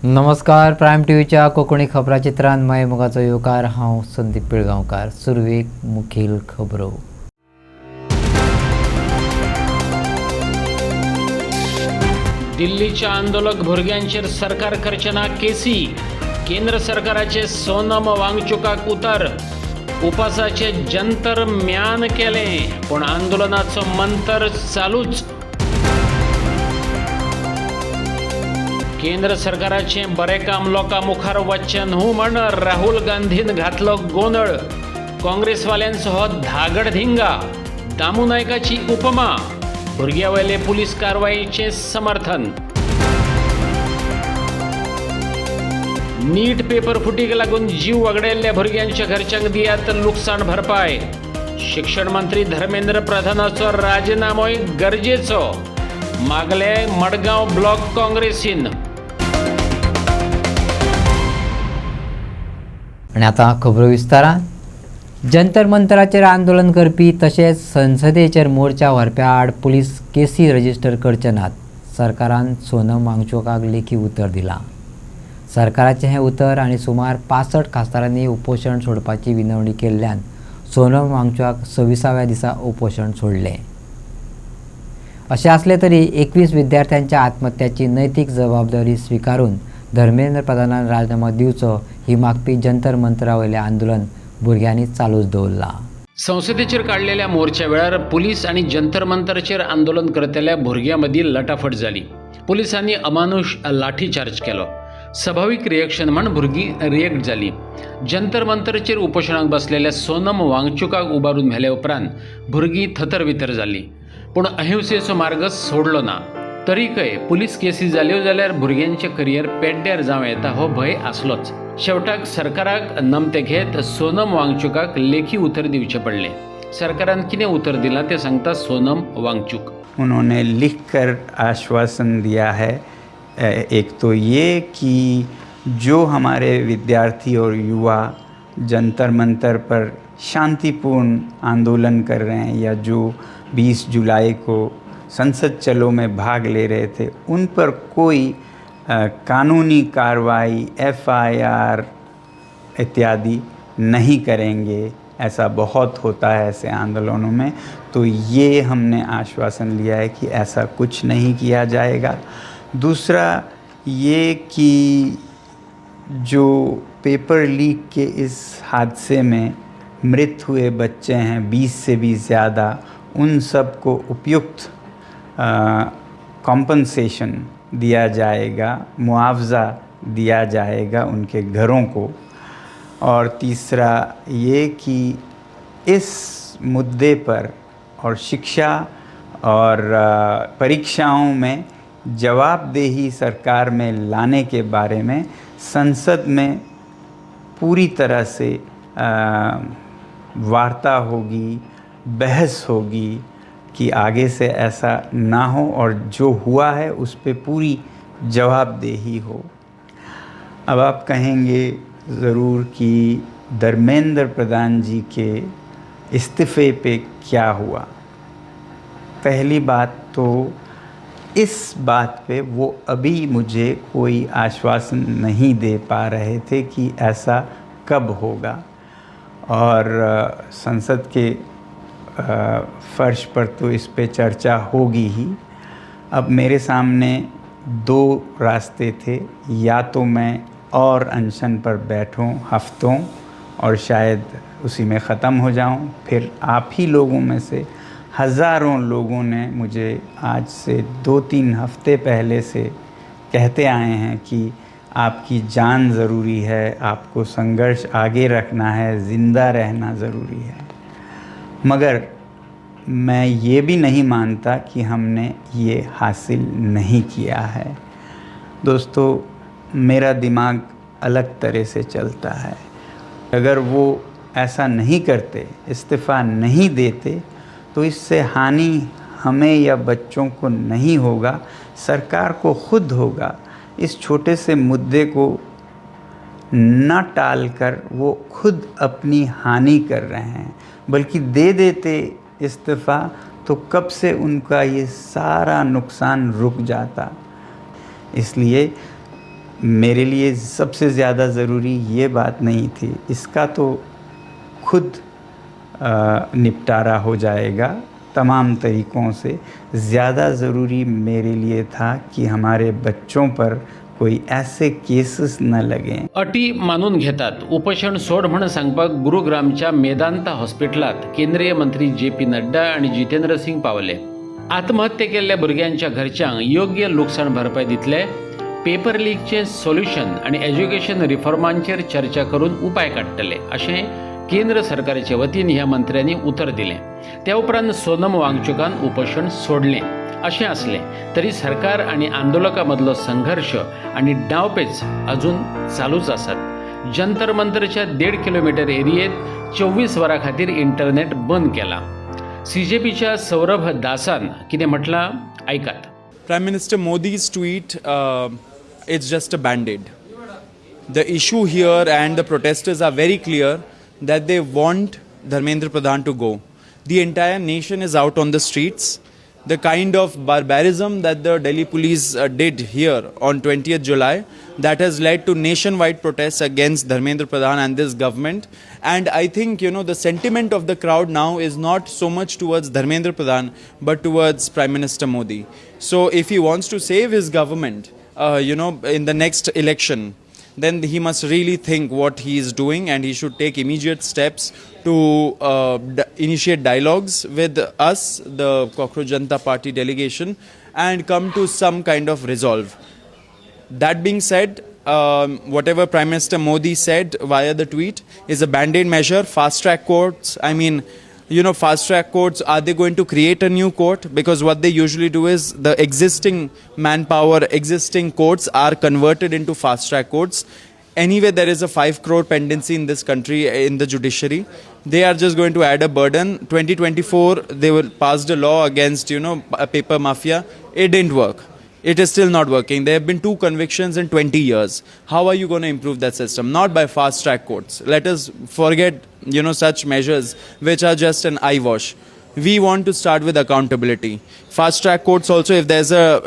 नमस्कार. प्रायम टीव्हीच्या कोकणी खबराचित्रांत मायमुगाचो येवकार. हांव संदीप पिळगांवकार. सुरवेक मुखेल खबरो. दिल्लीच्या आंदोलक भुरग्यांचेर सरकार करचे ना केसी. केंद्र सरकाराचे सोनम वांगचुकाक उतर. उपासाचे जंतर म्यान केलें पूण आंदोलनाचो मंतर चालूच. केंद्र सरकाराचें बरें काम लोकां मुखार वच्चें न्हू म्हण राहुल गांधीन घातलो गोंदळ. काँग्रेसवाल्यांचो हो धागडधिंगा. दामू नायकाची उपमा. भुरग्यावेले पुलीस कारवायेचें समर्थन. नीट पेपर फुटीक लागून जीव वगडायल्ल्या भुरग्यांच्या घरच्यांक दियात लुकसाण भरपाय. शिक्षण मंत्री धर्मेंद्र प्रधानाचो राजीनामोय गरजेचो मागले मडगांव ब्लॉक काँग्रेसीन. आनी आतां खबरो विस्तारान. जंतर मंतराचेर आंदोलन करपी तशेंच संसदेचेर मोर्चा व्हरप्या आड पुलीस केसी रजिस्टर करचे नात. सरकारान सोनम वांगचुकाक लेखी उतर दिलां. सरकाराचें हें उतर आनी सुमार 65 खासदारांनी उपोशण सोडपाची विनवणी केल्ल्यान सोनम वांगचुकाक 26व्या दिसा उपोशण सोडलें. अशें आसलें तरी 21 विद्यार्थ्यांच्या आत्महत्याची नैतीक जबाबदारी स्विकारून धर्मेंद्र प्रधानान राजीनामो दिवचो ही मागपी जंतर मंतरावयलें आंदोलन भुरग्यांनी चालूच दवरलां. संसदेचेर काडलेल्या मोर्चा वेळार पुलीस आनी जंतर मंतराचेर आंदोलन करतल्या भुरग्यां मदीं लटाफट जाली. पुलिसांनी अमानुश लाठीचार्ज केलो. स्वाभावीक रिएक्शन म्हण भुरगीं रिएक्ट जालीं. जंतर मंतराचेर उपोशणाक बसलेल्या सोनम वांगचुकाक उबारून व्हेले उपरांत भुरगीं थतरवितर जालीं. पूण अहिंसेचो मार्ग सोडलो ना. तरीकय पुलीस केसी जाल्यो जाल्यार भुरग्यांचें करियर पेड्ड्यार जावं येता हो भंय आसलोच. शेवटाक सरकाराक नमते घेत सोनम वांगचुकाक लेखी उतर दिवचें पडलें. सरकारान कितें उतर दिलां तें सांगता सोनम वांगचुक. उन्होंने लिखकर आश्वासन दिया है, एक तो ये कि जो हमारे विद्यार्थी और युवा जंतर मंतर पर शांतिपूर्ण आंदोलन कर रहे हैं या जो 20 जुलाई को संसद चलो में भाग ले रहे थे, उन पर कोई कानूनी कार्रवाई, FIR इत्यादि नहीं करेंगे. ऐसा बहुत होता है ऐसे आंदोलनों में. तो ये हमने आश्वासन लिया है कि ऐसा कुछ नहीं किया जाएगा. दूसरा ये कि जो पेपर लीक के इस हादसे में मृत हुए बच्चे हैं 20 से भी ज़्यादा, उन सब को उपयुक्त कॉम्पनसेशन दिया जाएगा, मुआवज़ा दिया जाएगा उनके घरों को. और तीसरा ये कि इस मुद्दे पर और शिक्षा और परीक्षाओं में जवाबदेही सरकार में लाने के बारे में संसद में पूरी तरह से वार्ता होगी, बहस होगी कि आगे से ऐसा ना हो और जो हुआ है उस पे पूरी जवाबदेही हो. अब आप कहेंगे ज़रूर कि धर्मेंद्र प्रधान जी के इस्तीफ़े पे क्या हुआ. पहली बात तो इस बात पे वो अभी मुझे कोई आश्वासन नहीं दे पा रहे थे कि ऐसा कब होगा. और संसद के फर्श पर तो इस पे चर्चा होगी ही. अब मेरे सामने 2 रास्ते थे. या तो मैं और अनशन पर बैठूं हफ्तों और शायद उसी में ख़त्म हो जाऊं. फिर आप ही लोगों में से हज़ारों लोगों ने मुझे आज से 2-3 हफ्ते पहले से कहते आए हैं कि आपकी जान ज़रूरी है, आपको संघर्ष आगे रखना है, ज़िंदा रहना ज़रूरी है. मगर मैं ये भी नहीं मानता कि हमने ये हासिल नहीं किया है. दोस्तों, मेरा दिमाग अलग तरह से चलता है. अगर वो ऐसा नहीं करते, इस्तीफ़ा नहीं देते, तो इससे हानि हमें या बच्चों को नहीं होगा, सरकार को खुद होगा. इस छोटे से मुद्दे को न टालकर वो खुद अपनी हानि कर रहे हैं. बल्कि दे देते इस्तीफ़ा तो कब से उनका ये सारा नुकसान रुक जाता. इसलिए मेरे लिए सबसे ज़्यादा ज़रूरी ये बात नहीं थी, इसका तो खुद निपटारा हो जाएगा तमाम तरीक़ों से। ज़्यादा ज़रूरी मेरे लिए था कि हमारे बच्चों पर कोई ऐसे केसेस न लगें। अटी मानून घेतात उपोषण सोड म्हणून सांगपाक गुरुग्रामच्या मेदांता हॉस्पिटलात केंद्रीय मंत्री JP नड्डा आणि जितेंद्र सिंग पावले. आत्महत्या केलेल्या भुरग्यांच्या घरच्यांक योग्य लुकसाण भरपाई दितले, पेपर लीकचे सोल्युशन आणि एज्युकेशन रिफॉर्मांचेर चर्चा करून उपाय काडटले अशें केंद्र सरकारचे वतीन ह्या मंत्र्यांनी उतर दिलें. त्या उपरांत सोनम वांगचुकान उपोषण सोडलें. अशें असलें तरी सरकार आणि आंदोलकांमधलो संघर्ष आणि डावपेच अजून चालूच आसात. जंतर मंतरच्या 1.5 किलोमीटर एरियेत 24 वरां खातीर इंटरनेट बंद केला. CJPच्या सौरभ दासान कितें म्हटलां ऐकात. Prime Minister Modi's tweet, it's just a band-aid. The issue here and the protesters are very clear that they want Dharmendra Pradhan to go. The entire nation is out on the streets. The kind of barbarism that the Delhi police did here on 20th July, that has led to nationwide protests against Dharmendra Pradhan and this government. And I think, the sentiment of the crowd now is not so much towards Dharmendra Pradhan, but towards Prime Minister Modi. So if he wants to save his government, in the next election, then he must really think what he is doing, and he should take immediate steps to initiate dialogues with us, the Cockroach Janata Party delegation, and come to some kind of resolve. That being said, whatever Prime Minister Modi said via the tweet is a band-aid measure. Fast-track courts, fast-track courts, are they going to create a new court? Because what they usually do is the existing manpower, existing courts are converted into fast-track courts. Anyway, there is a 5 crore pendency in this country in the judiciary. They are just going to add a burden. 2024, they will passed a law against, a paper mafia. It didn't work. It is still not working. There have been 2 convictions in 20 years. How are you going to improve that system? Not by fast-track courts. Let us forget, such measures which are just an eye wash. We want to start with accountability. Fast-track courts also, if there's a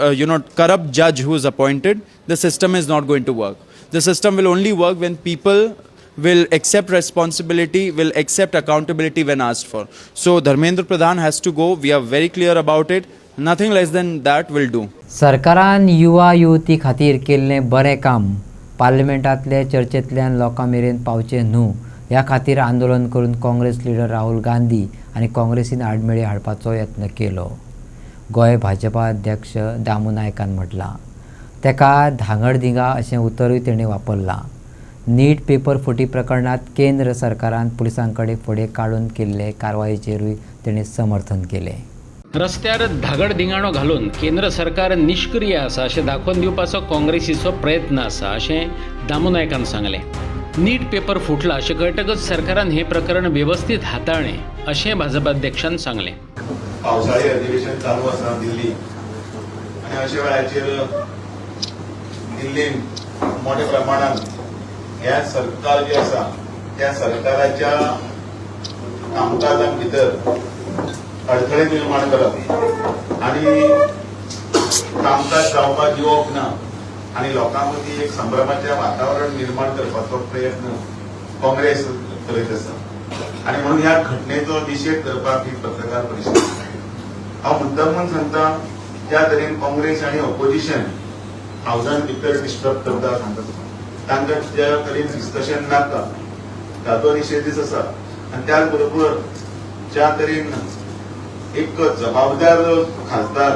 corrupt judge who is appointed, the system is not going to work. The system will only work when people will accept responsibility, will accept accountability when asked for. So Dharmendra Pradhan has to go. We are very clear about it. Nothing less than that will do. सरकारान युवा युवती खातीर केल्लें बरें काम पार्लिमेंटांतले चर्चेंतल्यान लोकां मेरेन पावचें न्हू ह्या खातीर आंदोलन करून काँग्रेस लीडर राहुल गांधी आनी काँग्रेसीन आडमेळी हाडपाचो यत्न केलो. गोंय भाजपा अध्यक्ष दामू नायकान म्हटलां. तेका धांगडधिंगा अशें उतरूय तेणें वापरलां. नीट पेपर फुटी प्रकरणात केंद्र सरकारान पुलिसां कडेन फुडें काडून केल्ले कारवायेचेरूय तेणें समर्थन केलें. रस्त्यार धागड धिंगाणो घालून केंद्र सरकार निष्क्रिय आसा अशें दाखोवन दिवपाचो काँग्रेसीचो प्रयत्न आसा अशें दामू नायकान सांगलें. नीट पेपर फुटला अशें कळटकच सरकारान हें प्रकरण वेवस्थीत हाताळ्ळें अशें भाजप अध्यक्षान सांगलें. पावसाळी अधिवेशन चालू आसा दिल्ली आनी अशा वेळाचेर दिल्लीन मोठ्या प्रमाणात ह्या सरकार जे आसा त्या सरकाराच्या कामकाजां भितर अडथळे निर्माण करप आणि कामकाज जावपाक दिवप ना आणि लोकां मदीं एक संभ्रमाचें वातावरण निर्माण करपाचो प्रयत्न काँग्रेस करीत आसा आणि म्हणून ह्या घटनेचो निशेध करपाक ही पत्रकार परिशद. हांव मुद्दामून सांगता ज्या तरेन काँग्रेस आणि ऑपोजिशन हावजान भितर डिस्टर्ब करता तांकां ज्या तरेन डिस्कशन नाका ताचो निशेधच आसा. आनी त्याच बरोबर ज्या तरेन एक जबाबदार खासदार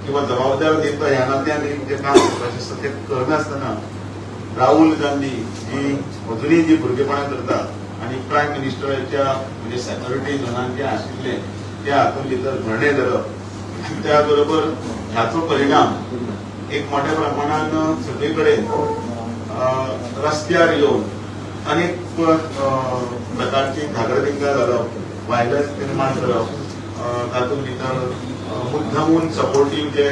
किंवा जबाबदार नेता ह्या नात्यान जे काम करपाचें आसता तें करनासतना राहुल गांधी जी अजुनूय जी भुरगेपणां करतात आनी प्रायम मिनिस्टराच्या म्हणजे सेक्युरिटी झोनान जे आशिल्ले त्या हातूंत भितर भरणे धरप त्या बरोबर ह्याचो परिणाम एक मोठ्या प्रमाणान सगळे कडेन रस्त्यार येवन अनेक प्रकारची धागडधिंगा घालप, व्हायलन्स निर्माण करप, तातूंत भितर मुद्दामून सपोर्टीव जे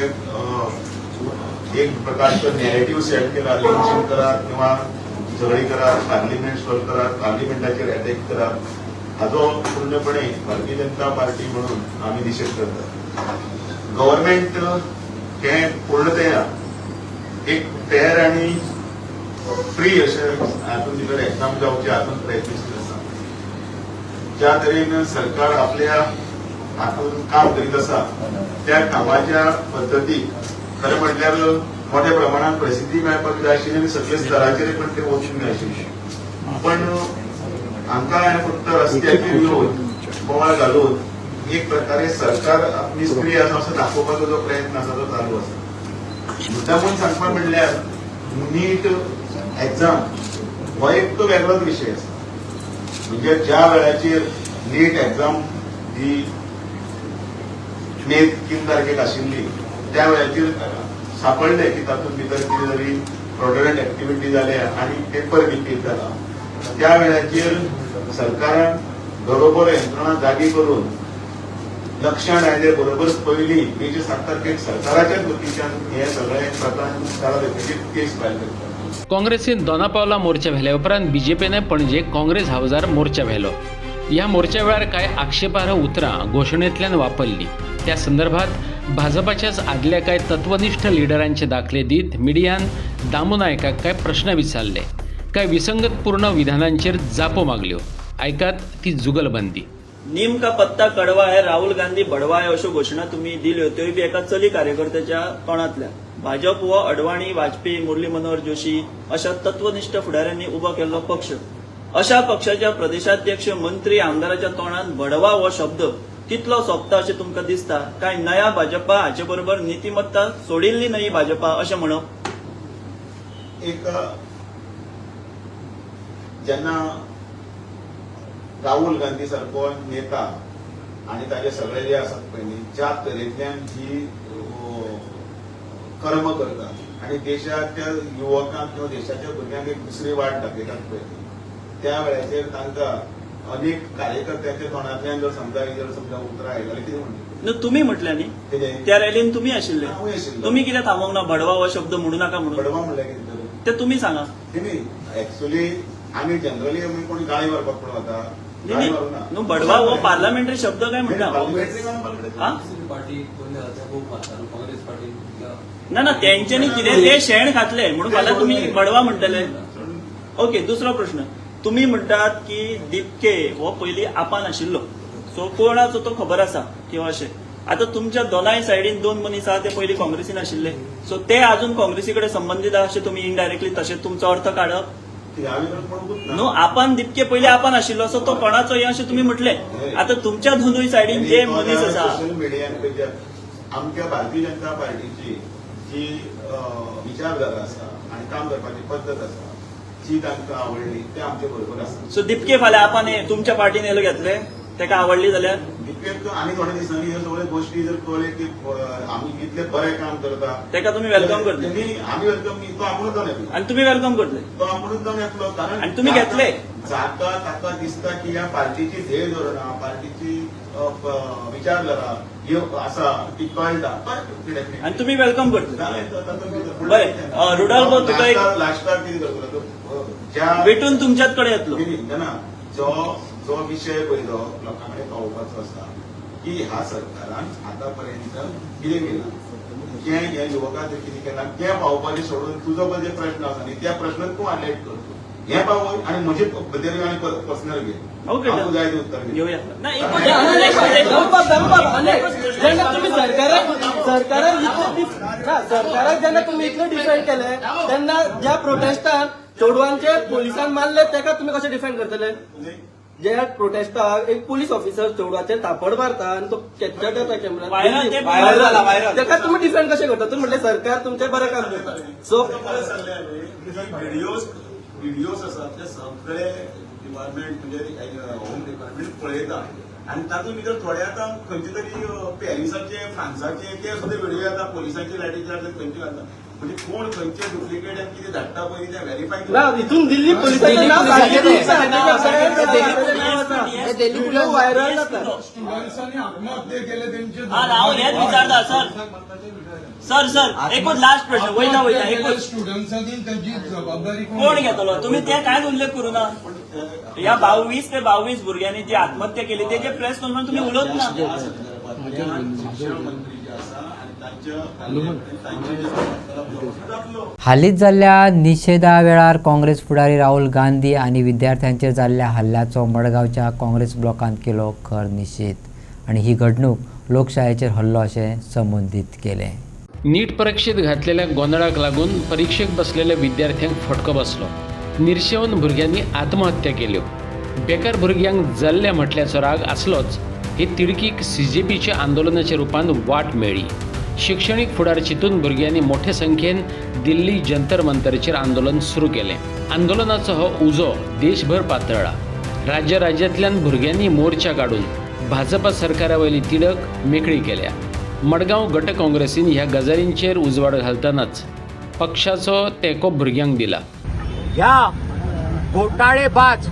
एक प्रकारचो नॅरेटिव्ह सेट केला, लिंचिंग करात किंवा झगडी करात, पार्लिमेंट स्टॉल करात, पार्लिमेंटाचेर अटॅक करात हाचो पूर्णपणे भारतीय जनता पार्टी म्हणून आमी निशेध करतात. गव्हर्नमेंट हे पूर्णतया एक फेअर आणि फ्री अशे हातूंत भितर एक्झाम जावचे हातूंत प्रयत्नशील आसा. ज्या तरेन सरकार आपल्या हातूंत काम करीत आसा त्या कामाच्या पद्दतीक खरें म्हटल्यार मोठ्या प्रमाणात प्रसिद्धी मेळपाक जाय आशिल्ली आनी सगळ्या स्तराचेर पण ते वचूंक जाय आशिल्ले. पण हांकां फक्त रस्त्याचेर येवन बोवाळ घालून एक प्रकारे सरकार निष्क्रिय आसा असो दाखोवपाचो जो प्रयत्न आसा तो चालू आसा. मुद्दामून सांगपाक म्हणल्यार नीट एक्झाम हो एक तो वेगळोच विशय आसा. म्हणजे ज्या वेळाचेर नीट एक्झाम ही मे 3 तारखेक आशिल्ली त्या वेळाचेर सापडले की तातूंत भितर कितें तरी फ्रॉडुलंट एक्टिविटी जाल्या आनी पेपर लिकेज जाला. त्या वेळाचेर सरकारान बरोबर यंत्रणा जागी करून लक्षण आयले बरोबरच पयलीं 7 तारखेक सरकाराच्याच वतीच्यान हे सगळें प्रकरण तारा देखीत केस फायल करता. काँग्रेसीन दोनापावला मोर्चा व्हेल्या उपरांत बीजेपीने पणजे काँग्रेस हाऊजार मोर्चा व्हेलो. ह्या मोर्चा वेळार कांय आक्षेपार्ह उतरां घोशणेंतल्यान वापरली. त्या संदर्भात भाजपाच्याच आदल्या कांय तत्वनिष्ठ लिडरांचे दाखले दीत मिडियान दामू नायकाक कांय प्रश्न विचारले. कांय विसंगतपूर्ण विधानांचेर जापो मागल्यो. आयकात ती जुगलबंदी. नीम का पत्ता कडवा है, राहुल गांधी बडवा है अशो घोषणा तुम्ही दिल्यो त्योय बी एका चली कार्यकर्त्याच्या तोंडातल्या. भाजप हो अडवाणी, वाजपेयी, मुरली मनोहर जोशी अशा तत्वनिष्ठ फुडाऱ्यांनी उबो केल्लो पक्ष. अशा पक्षाच्या प्रदेशाध्यक्ष, मंत्री, आमदाराच्या तोंडात बडवा हो शब्द कितलो सोंपता अशें तुमकां दिसता? काय नया भाजपा हाचे बरोबर नितिमत्ता सोडिल्ली नवी भाजपा अशें म्हणप? एक जेन्ना राहुल गांधी सारको नेता आणि ताजे सगळे जे आसात पळय न्ही ज्या तरेंतल्यान जी कर्म करतात आणि देशाच्या युवकांक किंवा देशाच्या भुरग्यांक एक दुसरी वाट दाखयतात पळय त्या वेळाचेर तांकां अनेक कार्यकर्त्यांच्या तोंडांतल्यान जर समजा उतरां आयली जाल्यार कितें म्हणटलें? तुम्ही म्हटल्या न्ही कितें? त्या रॅलीन तुम्ही आशिल्ले. हांवूय आशिल्लो. तुम्ही कितें थांबोवंक ना बडवा हो शब्द म्हणू नाका म्हणून? बडवा म्हणल्यार कितें तर? ते तुम्ही सांगा. न्ही एक्चुअली आमी जनरली आमी कोणी गाळी मारपाक पूण वता गाळी मारूना. न्हू बडवा हो पार्लमेंटरी शब्द काय म्हणटा? हा? ना ना तेंच्यांनी कितें ते शेण घातले म्हणून मला तुम्ही बडवा म्हणटले. ओके, दुसरो प्रश्न. तुम्ही म्हणटात की दिपके हो पयलीं आपान आशिल्लो, सो कोणाचो तो खबर आसा किंवा अशें. आता तुमच्या दोनाय सायडीन 2 मनीस आहा ते पयलीं काँग्रेसीन आशिल्ले, सो ते अजून काँग्रेसी कडेन संबंदीत आहा अशें तुम्ही इनडायरेक्टली तशें तुमचो अर्थ काडप न्हू. आपण दिपके पयलीं आपान आशिल्लो सो तो कोणाचो हे अशें तुम्ही म्हटले. आता तुमच्या दोनूय सायडीन जे मनीस आसा सोशल मिडियान आमच्या भारतीय जनता पार्टीची जी विचारधारा आसा आणि काम करपाची पद्दत आसा जी तांकां आवडली ते आमचे बरोबर आसा. सो दिपके फाल्यां आपण तुमच्या पार्टीन येलो घेतले तेका आवडली जाल्यार दिपकेक आनी थोड्या दिसांनी ह्यो सगळ्यो गोश्टी जर कळले की आमी इतले बरें काम करता तेका तुम्ही वेलकम करतले आमी वेलकम न्ही, तो आपुणूच जावन येतलो. आणि तुम्ही वेलकम करतले. तो आपुणूच जावन येतलो कारण आणि तुम्ही घेतले. जाता ताका दिसता की ह्या पार्टीची ध्येय धोरणां पार्टीची विचारधारा ह्यो आसा ती कळटा. आणि तुम्ही वेलकम करतले. बरें, रुडाल्फो तुका एक लास्टाक कितें करतलो ज्या भेटून तुमच्याच कडे येतलो. ना जो विषय पयलो लोकां कडेन पावोवपाचो आसा की ह्या सरकारान आतापर्यंत कितें केलां, ह्या युवकांक कितें केलां तें पावोवपाचें सोडून तुजो पळय जे प्रश्न आसा न्ही त्या प्रश्नाक तूं हायलायट कर. हें पावय आनी म्हजे बद्दल आनी पर्सनल घे. ओके, हांव जाय तें उत्तर घे. घेऊया. नाही, एक सरकाराक जेन्ना तुम्ही इतले डिफेंड केले तेन्ना ज्या प्रोटेस्टान चेडवांचे पोलिसान मारले तेका तुम्ही कशे डिफेंड करतले? ज्या प्रोटेस्टाक एक पुलीस ऑफिसर चेडवाचेर थापड मारता आणि तो कॅप्चर जाता कॅमेरा तेका तुम्ही डिफेंड कशे करता? तुम्ही म्हटले सरकार तुमचे बरें काम करता. सो व्हिडिओज आसात ते सगळे डिपार्टमेंट म्हणजे होम डिपार्टमेंट पळयता आणि तातूंत भितर थोडे आतां खंयचे तरी पॅरिसाचे फ्रांसाचे ते सुद्धा व्हिडिओ येता पोलिसांची लाठीचार्ज खंयचे घालता. म्हणजे कोण खंयचे डुप्लिकेट आनी कितें धाडटा पळय ते व्हेरीफाय ना इथून दिल्ली पोलिसांचे नाव व्हायरल जाता. हांव हेच विचारता. सर एकूच लास्ट प्रश्न वयता एकूच कोण घेतलो? तुम्ही ते कांयच उल्लेख करू ना. या 22 ते 22 भुरग्यांनी जी आत्महत्या केली तेजे प्रेस कॉन्फरन्स तुम्ही उलयत ना. शिक्षण मंत्री जे आसा आनी हालींच जाल्ल्या निशेधा वेळार काँग्रेस फुडारी राहुल गांधी आनी विद्यार्थ्यांचेर जाल्ल्या हल्ल्याचो मडगांवच्या काँग्रेस ब्लॉकान केलो खर निशेध आनी ही घडणूक लोकशायेचेर हल्लो अशें संबोधीत केलें. नीट परीक्षेत घातलेल्या गोंधळाक लागून परीक्षेक बसलेल्या विद्यार्थ्यांक फटको बसलो. निर्शेवन भुरग्यांनी आत्महत्या केल्यो. बेकार भुरग्यांक जाल्ल्या म्हटल्याचो राग आसलोच हे तिडकीक CJPच्या आंदोलनाच्या रुपान वाट मेळ्ळी. शिक्षणीक फुडार चिंतून भुरग्यांनी मोठ्या संख्येन दिल्ली जंतर मंतराचेर आंदोलन सुरू केलें. आंदोलनाचो हो उजो देशभर पातळ्ळा. राज्यांतल्यान भुरग्यांनी मोर्चा काडून भाजपा सरकारा वयली तिडक मेकळी केल्या. मडगांव गट काँग्रेसीन ह्या गजालींचेर उजवाड घालतनाच पक्षाचो तेंको भुरग्यांक दिला. ह्या घोटाळेबाज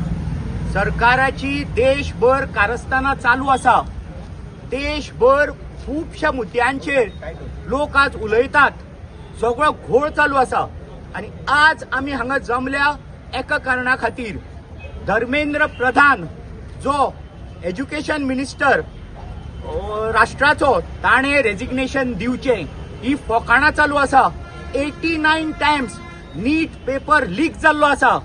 सरकाराची देशभर कारस्थाना चालू आसा. देशभर खुबश्या मुद्द्यांचेर लोक आज उलयतात. सगळो घोळ चालू आसा आनी आज आमी हांगा जमल्या एका कारणा खातीर. धर्मेंद्र प्रधान जो एज्युकेशन मिनिस्टर राष्ट्राचो ताणें रेजिग्नेशन दिवचें ही फकाणां चालू आसा. 89 टायम्स नीट पेपर लीक जाल्लो आसा.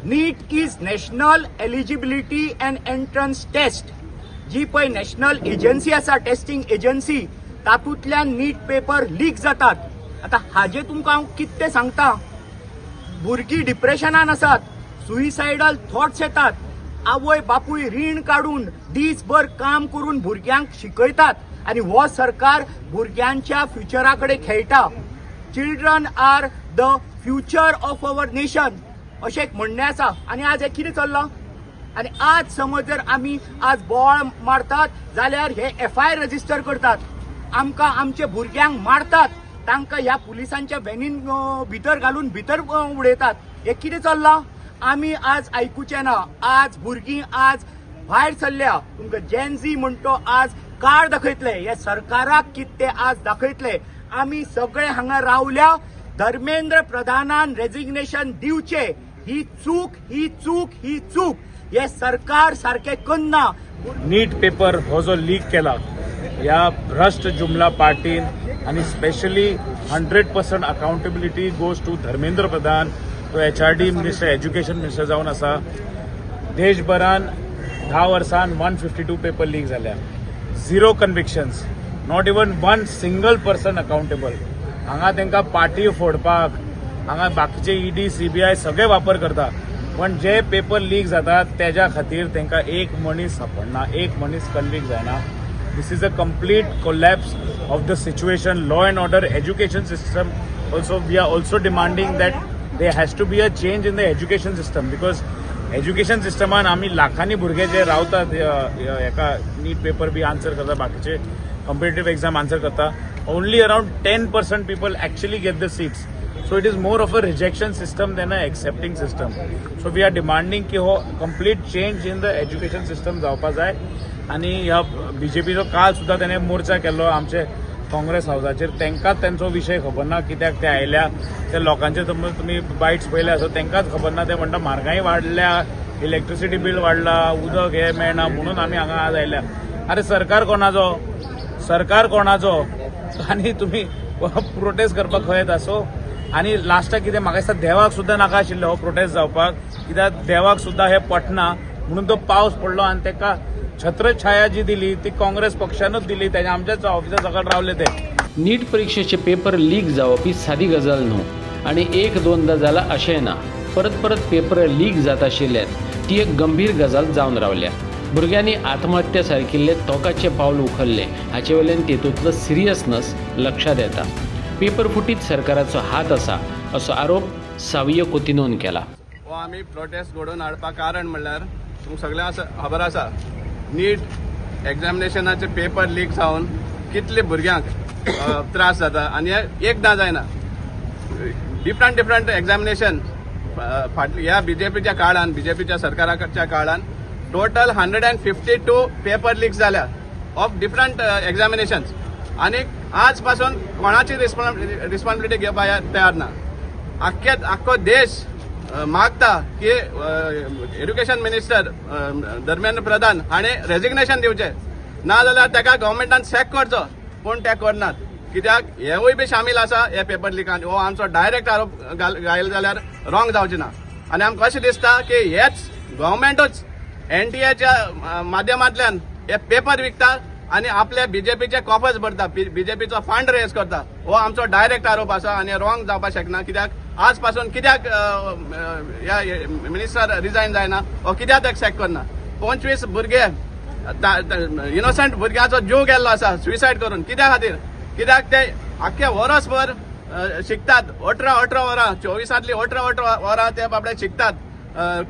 NEET is national eligibility and entrance test. जी पळय नॅशनल एजन्सी आसा, टेस्टिंग एजन्सी, तातूंतल्यान नीट पेपर लीक जातात. आतां हाजे तुमकां हांव कितें सांगता. भुरगीं डिप्रेशनान आसात, सुइसायडल थॉट्स येतात. आवय बापूय रीण काडून दीसभर काम करून भुरग्यांक शिकयतात आनी हो सरकार भुरग्यांच्या फ्युचरा कडेन खेळटा. Children are the future of our nation अशें एक म्हणणें आसा. आनी आज हें कितें चल्लां. आनी आज समज जर आमी आज बोवाळ मारतात जाल्यार हे FIR रजिस्टर करतात. आमकां आमच्या भुरग्यांक मारतात, तांकां ह्या पुलिसांच्या व्हॅनीन भितर घालून भितर उडयतात. हें कितें चल्लां. आमी आज आयकुचें ना. आज भुरगीं आज भायर सरल्या. तुमकां जेनझी म्हणटो आज कार्ड दाखयतले. हे सरकाराक कितें ते आज दाखयतले. आमी सगळे हांगा रावल्या. धर्मेंद्र प्रधानान रेजिग्नेशन दिवचे. ही चूक ही चूक ही चूक हे सरकार सारखे करना. नीट पेपर हो जो लीक केला या भ्रष्ट जुमला पार्टीन आणि specially 100% accountability goes to Dharmendra Pradhan. तो HRD मिनिस्टर, एज्युकेशन मिनिस्टर जावन आसा. देशभरान 10 वर्सान 152 पेपर लीक जाल्या. 0 convictions, not even 1 single person accountable. हांगा तांकां पार्टी फोडपाक हांगा बाकीचे ED CBI सगळे वापर करता. पण जे पेपर लीक जातात तेज्या खातीर तांकां एक मनीस सापडना, एक मनीस कन्विक्ट जायना. This is a complete collapse of the situation. Law and order, education system also we are also demanding that there has to be a change in the education system because education systeman आम्ही लाखांनी भुरगे जे रावतात एका नीट paper बी answer करता, बाकीचे competitive exam answer करता, only around 10% people actually get the seats. So it is more of a rejection system than a accepting system. So we are demanding की हो complete change in the education system जावपा जाय. आणि ह्या BJPचो काल सुद्धा त्याने मोर्चा केलो आमचे काँग्रेस हाऊसाचेर. तांकांच त्यांचो विषय खबर ना, कित्याक ते आयल्या. ते लोकांचे तुम्ही बायट्स पळयले आसत, तांकांच खबर ना. ते म्हणटा म्हारगाय वाडल्या, इलेक्ट्रिसिटी बिल वाडला, उदक हे मेळना म्हणून आमी हांगा आज आयल्या. अरे सरकार कोणाचो, सरकार कोणाचो. आनी तुमी प्रोटेस्ट करपाक खंय येता. सो आनी लास्टाक कितें म्हाका दिसता देवाक सुद्दां नाका आशिल्लो हो प्रोटेस्ट जावपाक, कित्याक देवाक सुद्दां हे पटना. म्हणून तो पावस पडलो आनी ताका छत्रछाया जी दिली ती काँग्रेस पक्षानच दिली. त्याच्या आमच्याच ऑफिसा सकल रावले ते. नीट परीक्षेचे पेपर लीक जावप ही सादी गजाल न्हू आणि 1-2दा जाला अशें ना. परत परत पेपर लीक जात आशिल्ल्यान ती एक गंभीर गजाल जावन रावल्या. भुरग्यांनी आत्महत्या सारकिल्ले तोकाचे पावल उखल्ले हाचे वयल्यान तेतूंतलो सिरियसनस लक्षात येता. पेपर फुटीत सरकाराचो हात आसा असो आरोप सावियो कोतिनोन केला. हो आमी प्रोटेस्ट घडोवन हाडपाक कारण म्हणल्यार तुमकां सगळ्यांक खबर आसा नीट एग्जामिनेशनाचे पेपर लीक जावन कितले भुरग्यांक त्रास जाता. आनी एकदां जायना. डिफरंट एग्जामिनेशन ह्या BJPच्या काळान, BJPच्या सरकाराच्या काळान टोटल 152 पेपर लीक जाल्या ऑफ डिफरंट एग्जामिनेशन्स. आनी आज पासून कोणाची रिस्पॉन्सिबिलिटी घेवपाक तयार ना. आख्खो देश मागता की एज्युकेशन मिनिस्टर धर्मेंद्र प्रधान हाणें रेजिग्नेशन दिवचें, नाजाल्यार ताका गव्हर्मेंटान सॅक करचो. पूण ते करनात. कित्याक हेवूय बी शामील आसा हे पेपर लिकान हो आमचो डायरेक्ट आरोप घायल जाल्यार रॉंग जावचे ना आनी आमकां अशें दिसता की हेच गव्हर्मेंटूच एनटीएच्या माध्यमांतल्यान हे पेपर विकता आनी आपले बीजेपीचे कॉफर्स भरता बीजेपीचो फंड रेज करता हो आमचो डायरेक्ट आरोप आसा आनी रॉंग जावपाक शकना कित्याक आज पासून कित्याक मिनिस्टर रिजायन जायना हो कित्याक एक्सेप्ट करना 25 भुरगे इनोसंट भुरग्याचो जीव गेल्लो आसा सुसायड करून कित्या खातीर कित्याक ते आख्खे वर्सभर शिकतात 18 वरां 24 वरां ते बाबडे शिकतात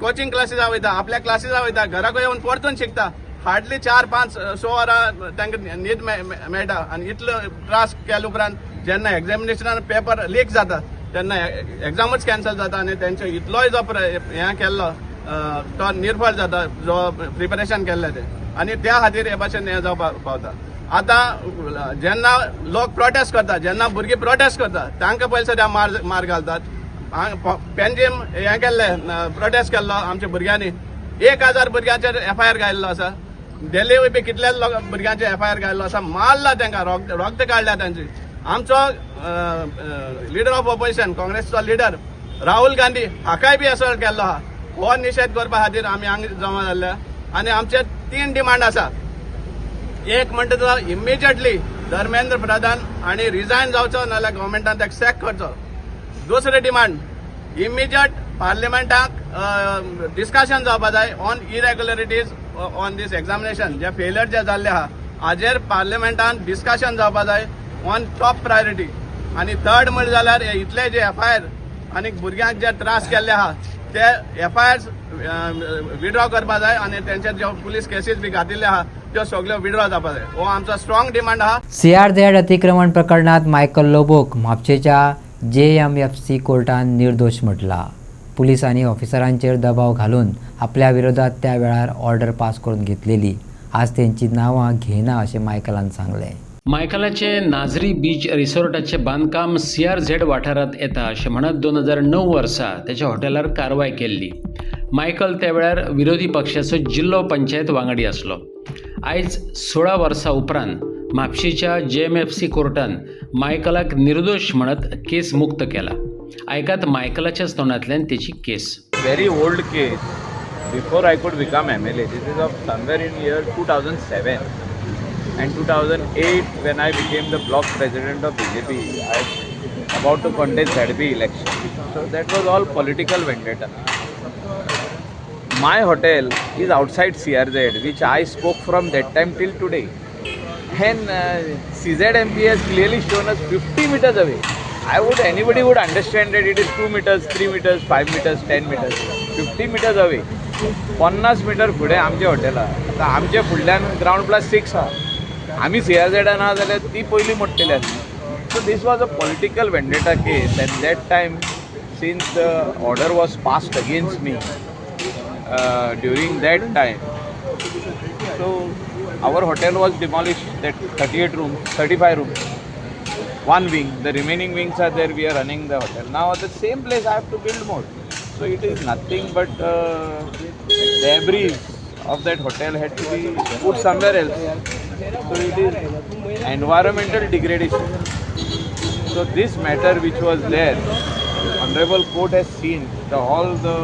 कोचिंग क्लासीस वयता आपल्या क्लासीस वयता घराक येवन परतून शिकता हार्डली 4-5 वरां तांकां न्हीद मेळटा आनी इतलो त्रास केले उपरांत जेन्ना एग्जामिनेशनान पेपर लीक जाता तेन्ना एग्जामूच कॅन्सल जाता आनी तेंचो इतलोय जो हें केल्लो तो निर्फळ जाता जो प्रिपरेशन केल्लें ते आनी त्या खातीर हे भाशेन हें जावपाक पावता आतां जेन्ना लोक प्रोटेस्ट करता जेन्ना भुरगीं प्रोटेस्ट करता तांकां पयलीं सद्या मार घालतात पेंजीम हें केल्लें प्रोटेस्ट केल्लो आमच्या भुरग्यांनी 1000 भुरग्यांचेर FIR घायल्लो आसा दिल्लीय बी कितल्याच भुरग्यांचेर FIR घायल्लो आसा मारला तांकां रोगत काडल्या तांची आमचो लिडर ऑफ ऑपोजिशन काँग्रेसचो लिडर राहुल गांधी हाकाय बी असोल्ट केल्लो आहा हो निशेध करपा खातीर आमी हांगा जमा जाल्ले आनी आमचे 3 डिमांड आसा एक म्हणटा तो इमिजिएटली धर्मेंद्र प्रधान आनी रिजायन जावचो नाल्यार गव्हर्मेंटान ताका सॅक करचो दुसरे डिमांड इमिजिएट पार्लिमेंटाक डिस्कशन जावपा जाय ऑन इरेग्युलरिटीज ऑन दीस एग्जामिनेशन जे फेलियर जे जाल्ले आहा हाजेर पार्लिमेंटान डिस्कशन जावपा जाय ऑन टॉप प्रायोरिटी आनी थर्ड म्हणलें जाल्यार हे इतले जे FIR आनी भुरग्यांक जे त्रास केल्ले आहा ते FIRs विड्रॉ करपा जाय आनी तेंचेर ज्यो पुलीस केसीस बी घातिल्ले आहा त्यो सगळ्यो विड्रॉ जावपा जाय हो आमचो स्ट्रॉंग डिमांड आहा CRZ अतिक्रमण प्रकरणात मायकल लोबोक म्हापशेच्या JMFC कोर्टान निर्दोष म्हटला. पुलिसांनी ऑफिसरांचेर दबाव घालून आपल्या विरोधात त्या वेळार ऑर्डर पास करून घेतलेली. आज त्यांची नांवां घेना अशें मायकलान सांगलें. मायकलाचे नाझरी बीच रिसॉर्टाचे बांदकाम CRZ वाठारांत येता अशें म्हणत 2009 वर्सा त्याच्या हॉटेलार कारवाय केल्ली. मायकल त्या वेळार विरोधी पक्षाचो जिल्लो पंचायत वांगडी आसलो. आयज 16 वर्सां उपरांत म्हापशेच्या JMFC कोर्टान मायकलाक निर्दोष म्हणत केस मुक्त केला. ऐकात मायकलाच्याच तोंडांतल्यान त्याची केस. Very old case. Before I could become MLA, this is of somewhere in year 2007 and 2008 when I became the block president of BJP. I was about to contest ZB election. So that was all political vendetta. My hotel is outside CRZ, which I spoke from that time till today. And CZMP has clearly shown us 50 meters away. Anybody would understand that it is 2 meters, 3 meters, 5 meters, 10 meters. 50 meters away. 50 metre फुडें आमचें hotel आहा. आतां आमच्या फुडल्यान ground plus 6 आहा. आमी CRZ ना जाल्यार ती पयलीं मोडटली आसली. So this was a political vendetta case at that time since the order was passed against me during that time. So our hotel was demolished, that 38 rooms, 35 rooms, one wing, the remaining wings are there, we are running the hotel. Now at the same place I have to build more. So it is nothing but debris of that hotel had to be put somewhere else. So it is environmental degradation. So this matter which was there, Honorable Court has seen all the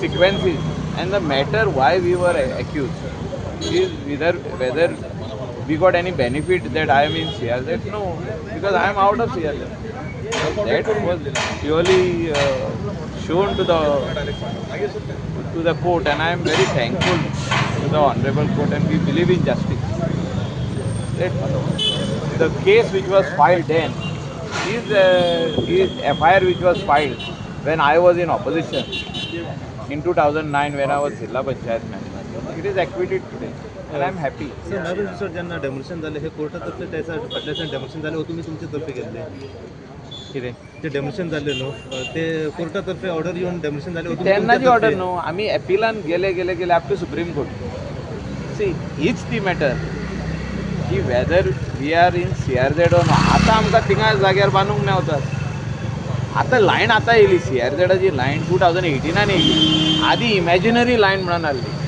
sequences and the matter why we were accused. Is whether we got any benefit that I am in CRZ? No, because I am out of CRZ. That was purely shown to the court, and I am very thankful to the Honorable Court, and we believe in justice. That the case which was filed then is FIR which was filed when I was in opposition in 2009 when I was Zilla Panchayat member. It is acquitted today and I am happy. Sir Naveen resort ज्यांना demolition झाले हे कोर्टातर्फे त्याचा खटल्याचं demolition झाले तुम्ही तुमच्यातर्फे घेतले कितें ते डेमोलिशन झाले नो ते कोर्टातर्फे ऑर्डर येऊन डेमोलिशन झाले तेन्नाची ऑर्डर न्हू आमी एपिलान गेले up to supreme court. See हीच ती मॅटर की whether we are in CRZ or no. आतां आमकां थिंगा जाग्यार बांदूंक मेवतात. आतां लायन आतां येयली CRZची लायन 2018 येयली. आदी इमॅजिनरी लायन म्हणून आहली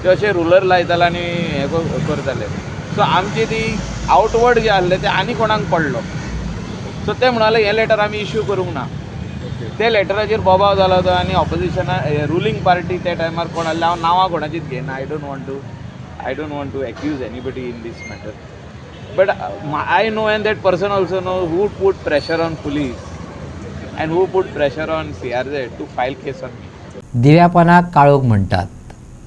ते अशें रुलर लायताले आनी हें करताले. सो आमची ती आउटवर्ड जे आसलें तें आनी कोणाक पडलो. सो ते म्हणाले हें लेटर आमी इश्यू करूंक ना. ते लेटराचेर बोबाव जालो तो आनी ऑपोजिशना रुलींग पार्टी त्या टायमार कोण आसले हांव नांवां कोणाचीच घेयना. I don't want to accuse anybody in this matter. But I know and that person also know who put pressure on police and who put pressure on CRZ to file case on me. दिव्यापणाक काळोख म्हणटात.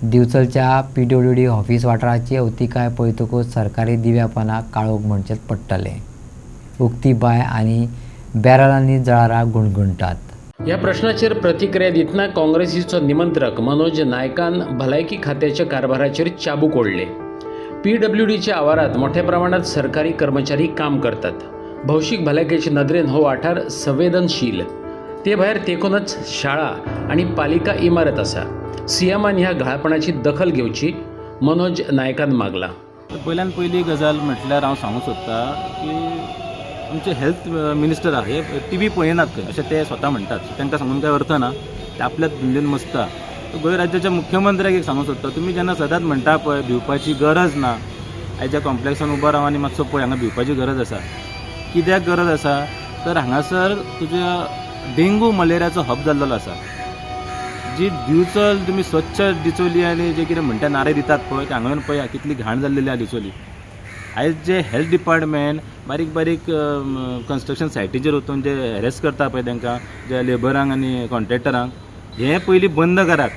दिवचलच्या PWD office वाठाराची अवतिकाय पळयतकूच सरकारी दिव्यापणाक काळोख म्हणचेच पडटले. उक्ती bye आनी बॅरलांनी जळाराक गुणगुणटात. या प्रश्नाचेर प्रतिक्रिया दितना काँग्रेसीचो निमंत्रक मनोज नायकान भलायकी खात्याच्या कारभाराचेर चाबूक ओडले. PWDच्या आवारात मोठ्या प्रमाणात सरकारी कर्मचारी काम करतात. भौशीक भलायकेचे नदरेन हो वाठार संवेदनशील. ते भायर देखूनच शाळा आणि पालिका इमारत आसा. सीएमान ह्या घाळपणाची दखल घेवची मनोज नायकान मागला. पहिल्यान पयली गजाल म्हटल्यार हांव सांगूंक सोदतां की आमचे हेल्थ मिनिस्टर आहे TV पळयनात खंय अशें ते स्वता म्हणटात. तांकां सांगून कांय अर्थ ना. ते आपल्याच धंदेन मस्ता. गोंय राज्याच्या मुख्यमंत्र्याक एक सांगूंक सोदता तुमी जेन्ना सदांच म्हणटा पळय भिवपाची गरज ना. आयच्या कॉम्प्लेक्सान उबो राव आनी मातसो पळय हांगा भिवपाची गरज आसा. कित्याक गरज आसा तर हांगासर तुज्या डेंगू मलेरियाचो हब जाल्लो आसा. जी दिवचल तुमी स्वच्छ दिचोली आनी जे कितें म्हणटा नारे दितात पळय ते हांगा येवन पळया कितली घाण जाल्लेली आहा दिचोली. आयज जे हेल्थ डिपार्टमेंट बारीक बारीक कन्स्ट्रक्शन सायटीचेर वचून जे हॅरेस करता पळय तांकां जे लेबरांक आनी कॉन्ट्रॅक्टरांक हें पयलीं बंद करात.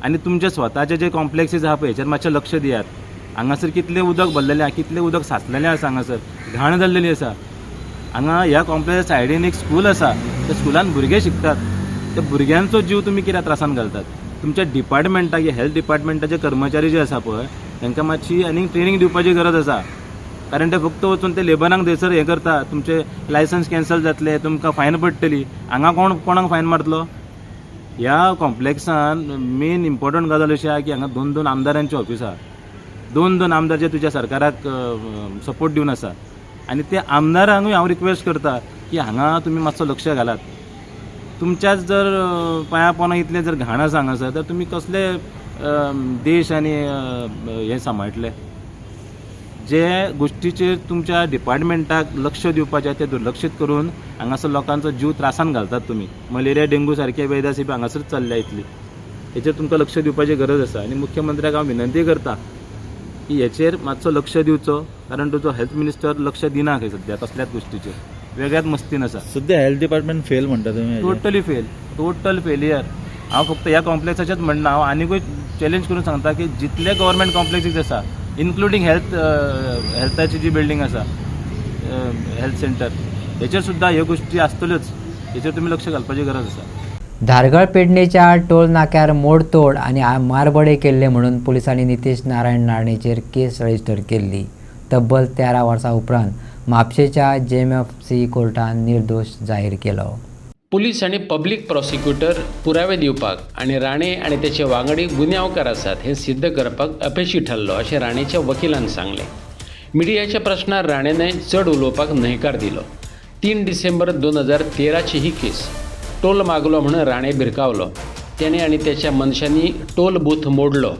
आनी तुमचे स्वताचे जे कॉम्प्लेक्सीस आहा पळय हेचेर मातशें लक्ष दियात. हांगासर कितलें उदक भरलेलें आहा कितलें उदक साचलेलें आसा. हांगासर घाण जाल्लेली आसा. हांगा ह्या कॉम्प्लेक्सा सायडीन एक स्कूल आसा. त्या स्कुलान भुरगे शिकतात. त्या भुरग्यांचो जीव तुमी कित्याक त्रासान घालतात. तुमच्या डिपार्टमेंटाचे हेल्थ डिपार्टमेंटाचे कर्मचारी जे आसा पळय तांकां मातशी आनीक ट्रेनींग दिवपाची गरज आसा. कारण ते फक्त वचून ते लेबरांक थंयसर हें करता. तुमचे लायसन्स कॅन्सल जातले तुमकां फायन पडटली. हांगा कोणाक फायन मारतलो. ह्या कॉम्प्लेक्सान मेन इम्पॉर्टंट गजाल अशी आहा की हांगा 2 आमदारांची ऑफिस आहा. 2 आमदार जे तुज्या सरकाराक सपोर्ट दिवन आसा. आनी ते आमदारांकूय हांव रिक्वेस्ट करता की हांगा तुमी मातसो लक्ष घालात. तुमच्याच जर पांया पोंदा इतलें जर घाण आसा हांगासर तर तुमी कसले देश आनी हें सांबाळटले. जे गोश्टीचेर तुमच्या डिपार्टमेंटाक लक्ष दिवपाचें तें दुर्लक्षीत करून हांगासर लोकांचो जीव त्रासान घालतात तुमी. मलेरिया डेंगू सारके वैद्यसी हांगासर चल्ल्या इतली. हेचेर तुमकां लक्ष दिवपाची गरज आसा. आनी मुख्यमंत्र्याक हांव विनंती करता की हेचेर मातसो लक्ष दिवचो. कारण तुजो हेल्थ मिनिस्टर लक्ष दिना खंय सद्या कसल्याच गोश्टीचेर. वेगळ्याच मस्तीन आसा. सध्या हेल्थ डिपार्टमेंट फेल म्हणटा तुमी. Total failure. हांव फक्त ह्या कॉम्प्लेक्साचेच म्हणना हांव आनीकूय चॅलेंज करून सांगता की जितले गव्हर्मेंट कॉम्प्लेक्सीस आसा इन्क्लुडींग हेल्थाची जी बिल्डींग आसा हेल्थ सेंटर हेचेर सुद्दां ह्यो गोश्टी आसतल्योच. हेचेर तुमी लक्ष घालपाची गरज आसा. धारगळ पेडणेच्या टोल नाक्यार मोडतोड आनी मारबडे केल्ले म्हणून पुलिसांनी नितेश नारायण राणेचेर केस रजिस्टर केल्ली. तब्बल 13 वर्सां उपरांत म्हापशेच्या JMFC कोर्टान निर्दोश जाहीर केलो. पुलीस आणि पब्लिक प्रॉसिक्युटर पुरावे दिवपाक आणि राणे आणि त्याचे वांगडी गुन्यांवकार आसात हे सिद्ध करपाक अपेशी ठरलो अशें राणेच्या वकिलान सांगले. मिडियाच्या प्रश्नार राणेने चड उलोवपाक न्हयकार दिलो. 3 डिसेंबर 2013ची ही केस. टोल मागलो म्हणून राणे भिरकावलो. त्याने आणि त्याच्या मनशांनी टोल बूथ मोडलो.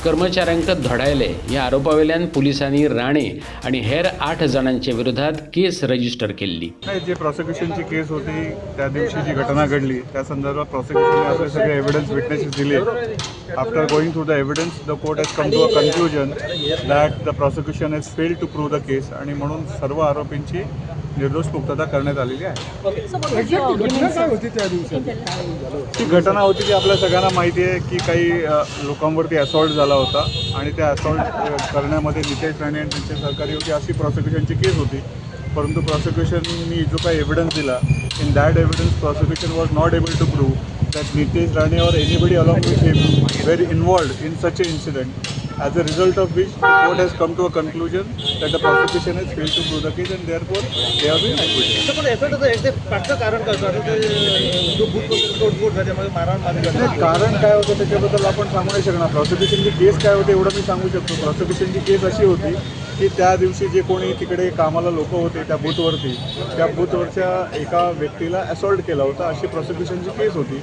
कर्मचाऱ्यांक धोडायले ह्या आरोपावेल्यान पुलिसांनी राणे आणि हेर 8 जणांच्या विरोधात केस रजिस्टर केल्ली. जे प्रॉसिक्युशनची केस होती त्या दिवशी जी घटना घडली त्या संदर्भात प्रॉसिक्युशनने आपले सगळे एव्हिडन्स विटनेसेस दिले. After going through the evidence the court has come to a conclusion that the prosecution has failed to prove the case आणि म्हणून सर्व आरोपींची निर्दोष मुक्तता करण्यात आलेली आहे. ती घटना होती की आपल्या सगळ्यांना माहिती आहे की काही लोकांवरती असॉल्ट झाला होता आणि त्या असॉल्ट करण्यामध्ये नितेश राणे आणि त्यांचे सहकारी होते अशी प्रॉसिक्युशनची केस होती. परंतु प्रॉसिक्युशननी जो काही एव्हिडन्स दिला in that evidence prosecution was not able to prove that Nitesh Rane or anybody along with him were involved in such an incident, as a result of which the court has come to a conclusion that the prosecution has failed to prove the case and therefore they have been acquitted. कारण काय होतं त्याच्याबद्दल आपण सांगू नाही शकणार. प्रॉसिक्युशनची केस काय होती एवढं मी सांगू शकतो. प्रॉसिक्युशनची केस अशी होती की त्या दिवशी जे कोणी तिकडे कामाला लोक होते त्या बूथवरती त्या बूथवरच्या एका व्यक्तीला असॉल्ट केला होता अशी प्रॉसिक्युशनची केस होती.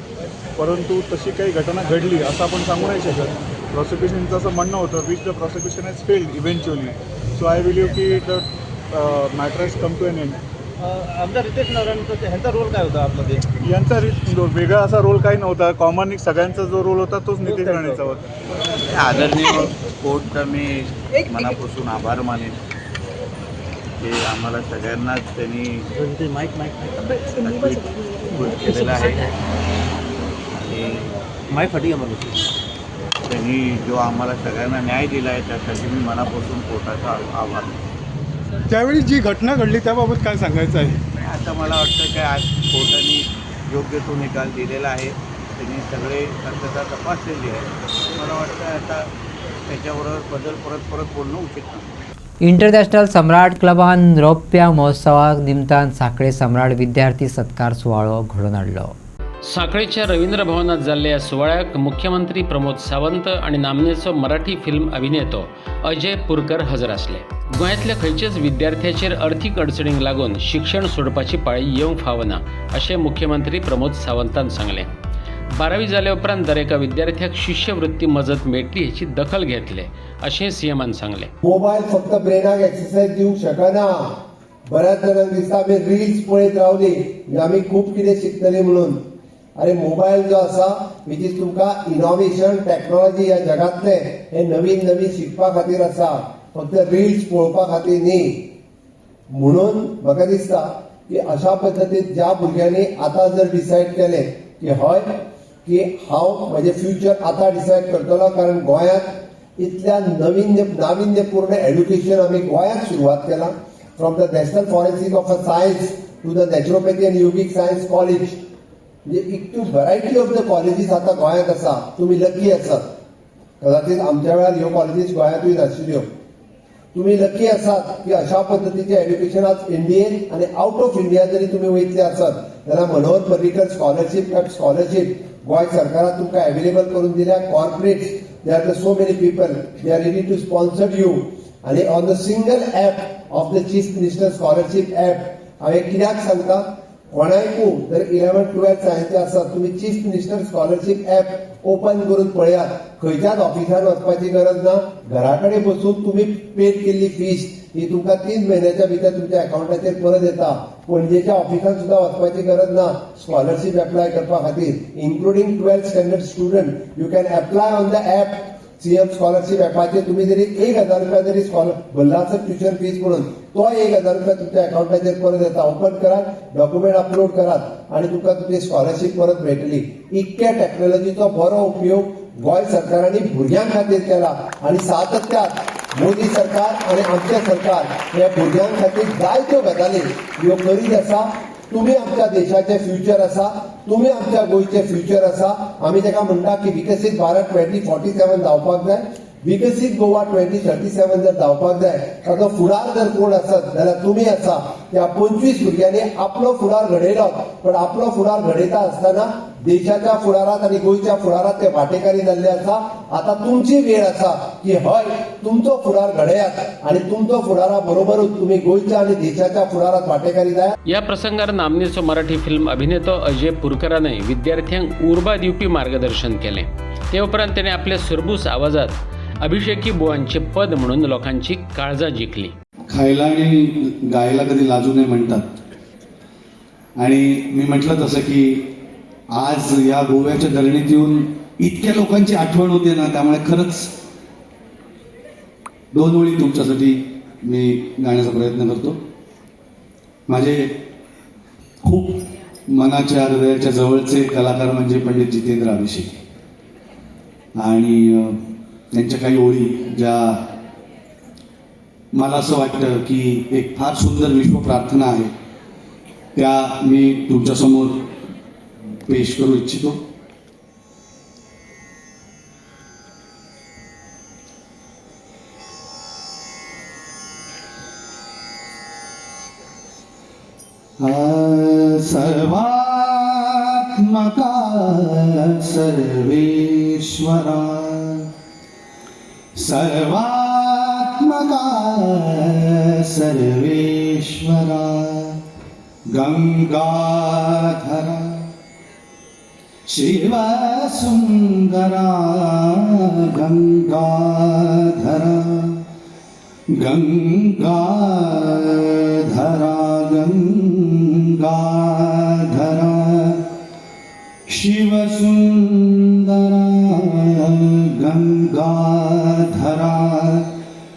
परंतु तशी काही घटना घडली असं आपण सांगू नाही शकत. प्रॉसिक्युशनचं असं म्हणणं होतं which the prosecution has failed eventually. So I believe की the matter has come to an end. आमदार रितेश नारायणचा ह्यांचा रोल काय होता आतमध्ये? यांचा वेगळा असा रोल काही नव्हता. कॉमन सगळ्यांचा जो रोल होता तोच नितेश राणेचा होता. आदरणीय कोर्टचा मी मनापासून आभार मानेन की आम्हाला सगळ्यांनाच त्यांनी केलेला आहे आणि त्यांनी जो आम्हाला सगळ्यांना न्याय दिला आहे त्यासाठी मी मनापासून कोर्टाचा आभार मानतो. त्यावेळी जी घटना घडली त्याबाबत काय सांगायचं आहे? आता मला वाटतं की आज कोर्टाने योग्य तो निकाल दिलेला आहे. त्यांनी सगळे सत्यता तपासलेली आहे. मला वाटतं आता त्याच्याबरोबर परत बोलणं उचित नाही. इंटरनॅशनल सम्राट क्लबान रौप्य महोत्सवा निमतान सांखळे सम्राट विद्यार्थी सत्कार सुवाळो घडोवन हाडलो. सांखळेच्या रवींद्र भवनात जाल्ल्या सुवाळ्याक मुख्यमंत्री प्रमोद सावंत आणि नामनेचो मराठी फिल्म अभिनेतो अजय पुरकर हजर आसले. गोंयांतल्या खंयचेच विद्यार्थ्याचेर अर्थीक अडचणींक लागून शिक्षण सोडपाची पाळी येवंक फावना अशें मुख्यमंत्री प्रमोद सावंतान सांगलें. 12वी जाले उपरांत दरेका विद्यार्थ्याक शिश्यवृत्ती मजत मेळटली हेची दखल घेतले अशें सीएमान सांगलें. मोबायल फक्त ब्रेनाक एक्सरसाइज दिवंक शकना. बऱ्याच जाणांक दिसता आमी रिल्स पळयत रावली आमी खूब कितें शिकतली म्हणून. अरे मोबायल जो आसा विच इज तुमकां इनोव्हेशन टेक्नॉलॉजी ह्या जगांतले हे नवीन शिकपा खातीर आसा. फक्त रिल्स पळोवपा खातीर न्ही. म्हणून म्हाका दिसता की अशा पद्दतीन ज्या भुरग्यांनी आतां जर डिसायड केलें की हय की हांव म्हजें फ्युचर आतां डिसायड करतलो कारण गोंयांत इतल्या नाविन्यपूर्ण एड्युकेशन आमी गोंयांत सुरवात केला. From the national forensic of science to the naturopathy and yogic science college म्हणजे इतकी व्हरायटी ऑफ द कॉलेजीस आतां गोंयांत आसा. तुमी लकी आसात. कदाचित आमच्या वेळार ह्यो कॉलेजीस गोंयांतूय नाशिल्ल्यो. तुम्ही लकी आसात की अशा पद्धतीचे एड्युकेशन आज इंडियेन आणि आउट ऑफ इंडिया जरी तुम्ही वयतले आसात जाल्यार मनोहर पर्रीकर स्कॉलरशीप गोंय सरकारान तुमकां अवेलेबल करून दिल्या. Corporates they are so many people they are ready to sponsor you. आणि on the single app of the chief minister scholarship app हांवें कित्याक सांगता कोणाकूय जर 11-12 सायन्सचे आसात तुमी chief minister scholarship app open करून पळयात. खंयच्याच ऑफिसान वचपाची गरज ना. घरा कडेन बसून तुम्ही पेड केल्ली फीस ही तुमकां 3 म्हयन्याच्या भितर तुमच्या अकाउंटाचेर परत येता. पणजेच्या ऑफिसान सुद्धा वचपाची गरज ना स्कॉलरशीप एप्लाय करपा खातीर. Including 12th standard student you can apply on the app. CM scholarship ॲपाचेर तुम्ही जरी 1,000 रुपया जरी भरला आसत ट्युशन फीस म्हणून तो 1,000 रुपया तुमच्या अकाउंटाचेर परत येता. ओपन करात, डॉक्युमेंट अपलोड करात आणि तुमकां तुमची स्कॉलरशीप परत मेळटली. इतक्या टेक्नॉलॉजीचो बरो उपयोग गोंय सरकारांनी भुरग्यां खातीर केला आणि सातत्यान मोदी सरकार आणि आमचे सरकार हे भुरग्यां खातीर जायत्यो गजाली ह्यो करीत आसा. तुम्ही आमच्या देशाचे फ्युचर आसा. तुम्ही आमच्या गोंयचे फ्युचर आसा. आमी ताका म्हणटा की विकसीत भारत 2047 जावपाक जाय. विकसीत गोवा 2037 जर जावपाक जाय ताचो फुडार जर कोण आसत जाल्यार तुमी आसा. त्या 25 भुरग्यांनी आपलो फुडार घडयलो पण आपलो फुडार घडयता आसतना देशाच्या फुडारात आणि गोंयच्या फुडारात ते वांटेकारी जाल्ले आसा. आता तुमची वेळ आसा की हय तुमचो फुडार घडयात आणि तुमचो फुडारा बरोबरूच तुम्ही गोंयच्या आणि देशाच्या फुडारात वांटेकारी जाय. या प्रसंगार नामनेचो मराठी फिल्म अभिनेतो अजय पुरकरानय विद्यार्थ्यांक उर्बा दिवपी मार्गदर्शन केलें. ते उपरांत ताणें आपल्या सुरबूस आवाजात अभिषेकी बुवांचे पद म्हणून लोकांची काळजा जिंकली. खायला आणि गायला कधी लाजू नये म्हणतात आणि मी म्हटलं तसं की आज या गोव्याच्या दरणीत येऊन इतक्या लोकांची आठवण होते ना त्यामुळे खरंच 2 ओळी तुमच्यासाठी मी गाण्याचा प्रयत्न करतो. माझे खूप मनाच्या हृदयाच्या जवळचे कलाकार म्हणजे पंडित जितेंद्र अभिषेकी आणि त्यांच्या काही ओळी ज्या मला असं वाटतं की एक फार सुंदर विश्व प्रार्थना आहे त्या मी तुमच्यासमोर पेश करू इच्छितो. सर्वात्मका सर्वेश्वरा सर्वात्मका सर्वेश्वरा गंगाधरा शिवसुंदरा गंगाधरा गंगाधरा गंगाधरा शिवसुंदरा गंगाधरा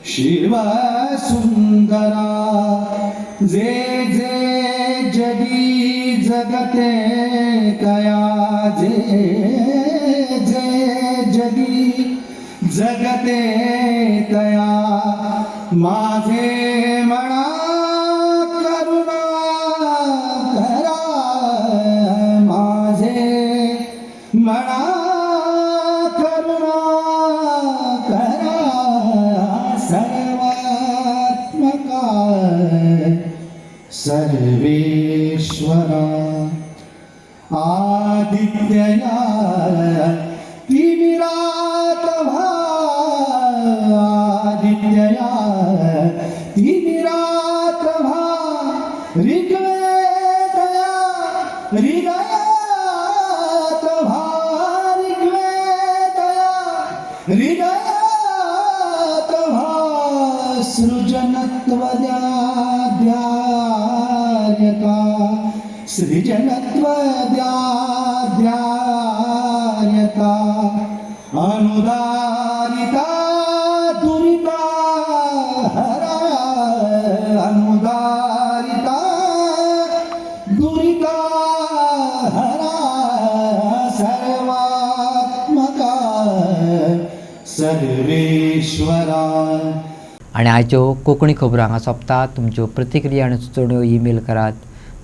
शिवसुंदरा जे जे जगी जगते कया जे जे जगी जगते तया माझे मना करुणा करा माझे मना करुणा करा सर्वात्मका सर्वेश्वरा आदित्यया तिमिरात आदित्यया तिमिरात ऋग्वेदया हृदयात ऋग्वेदया हृदयात सृजनत्व द्यार्यता सृजनत्व द्यार्यता अनुदारिता दुरिता हरा अनुदारिता दुरिता हरा सर्वात्मका सर्वेश्वरा. आणि आयच्यो कोंकणी खबरो हांगा सोंपतात. तुमच्यो प्रतिक्रिया आनी सुचोवण्यो ईमेल करात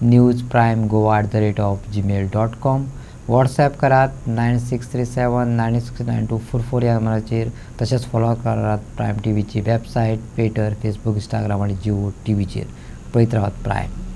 newsprime@gmail.com. व्हॉट्सॲप करात 9637969244 ह्या नंबराचेर. तशेंच फॉलो करात प्रायम टीव्हीची वेबसायट, ट्विटर, फेसबुक, इंस्टाग्राम आनी जिओ टीव्हीचेर. पळयत रावात प्रायम.